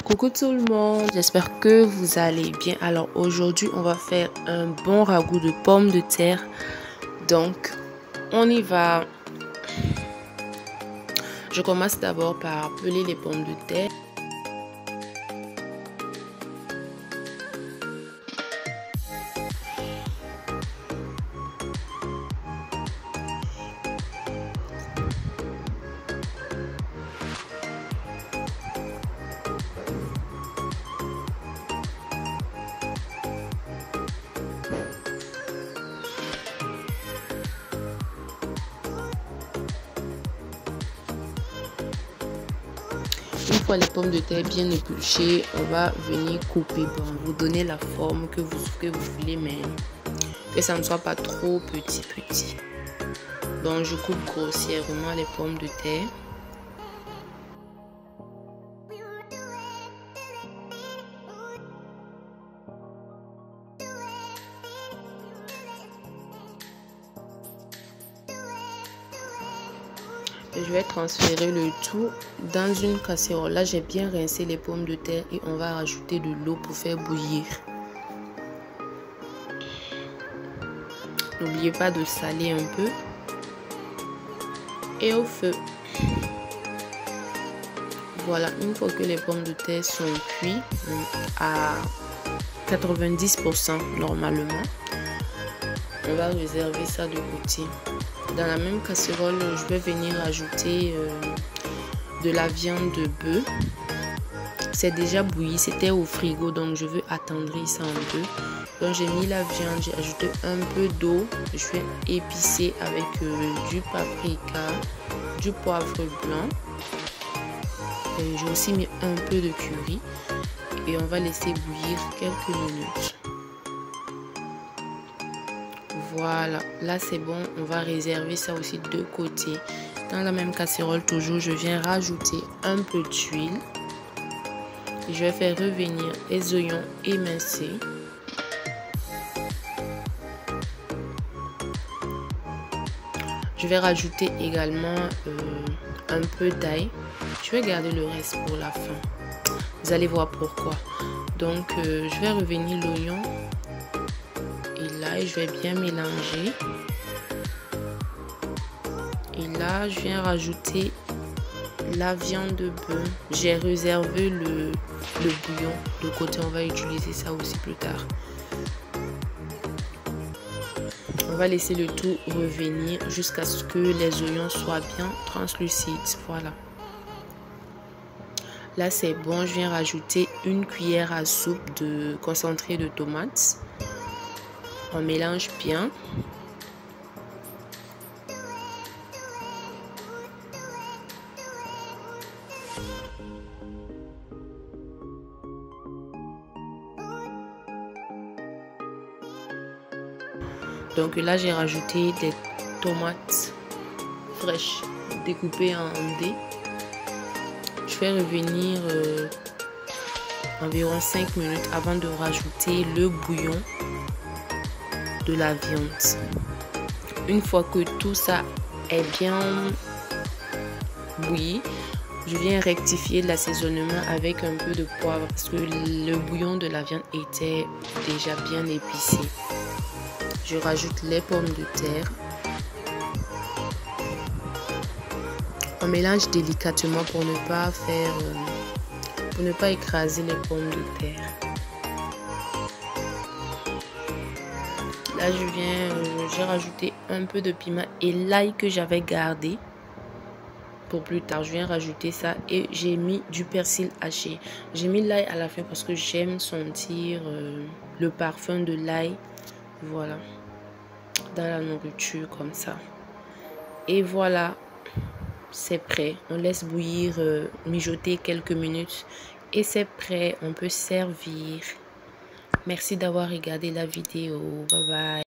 Coucou tout le monde, j'espère que vous allez bien. Alors aujourd'hui on va faire un bon ragoût de pommes de terre. Donc on y va. Je commence d'abord par peler les pommes de terre. Une fois les pommes de terre bien épluchées, on va venir couper. Bon, vous donner la forme que vous voulez, mais que ça ne soit pas trop petit. Donc je coupe grossièrement les pommes de terre. Je vais transférer le tout dans une casserole. Là, j'ai bien rincé les pommes de terre et on va rajouter de l'eau pour faire bouillir. N'oubliez pas de saler un peu. Et au feu. Voilà, une fois que les pommes de terre sont cuites à 90% normalement, on va réserver ça de côté. Dans la même casserole, je vais venir ajouter de la viande de bœuf. C'est déjà bouilli, c'était au frigo, donc je veux attendrir ça un peu. Donc j'ai mis la viande, j'ai ajouté un peu d'eau. Je vais épicer avec du paprika, du poivre blanc. J'ai aussi mis un peu de curry et on va laisser bouillir quelques minutes. Voilà, là c'est bon, on va réserver ça aussi de côté. Dans la même casserole toujours, je viens rajouter un peu d'huile. Je vais faire revenir les oignons émincés. Je vais rajouter également un peu d'ail. Je vais garder le reste pour la fin. Vous allez voir pourquoi. Donc je vais revenir l'oignon. Et là, je vais bien mélanger. Et là, je viens rajouter la viande de bœuf. J'ai réservé le bouillon de côté. On va utiliser ça aussi plus tard. On va laisser le tout revenir jusqu'à ce que les oignons soient bien translucides. Voilà. Là, c'est bon. Je viens rajouter une cuillère à soupe de concentré de tomates. On mélange bien. Donc là, j'ai rajouté des tomates fraîches découpées en dés. Je vais revenir environ 5 minutes avant de rajouter le bouillon de la viande. Une fois que tout ça est bien bouilli, je viens rectifier l'assaisonnement avec un peu de poivre parce que le bouillon de la viande était déjà bien épicé. Je rajoute les pommes de terre. On mélange délicatement pour ne pas écraser les pommes de terre. Là, j'ai rajouté un peu de piment et l'ail que j'avais gardé pour plus tard. Je viens rajouter ça et j'ai mis du persil haché. J'ai mis l'ail à la fin parce que j'aime sentir le parfum de l'ail. Voilà. Dans la nourriture comme ça. Et voilà. C'est prêt. On laisse bouillir, mijoter quelques minutes. Et c'est prêt. On peut servir. Merci d'avoir regardé la vidéo. Bye bye.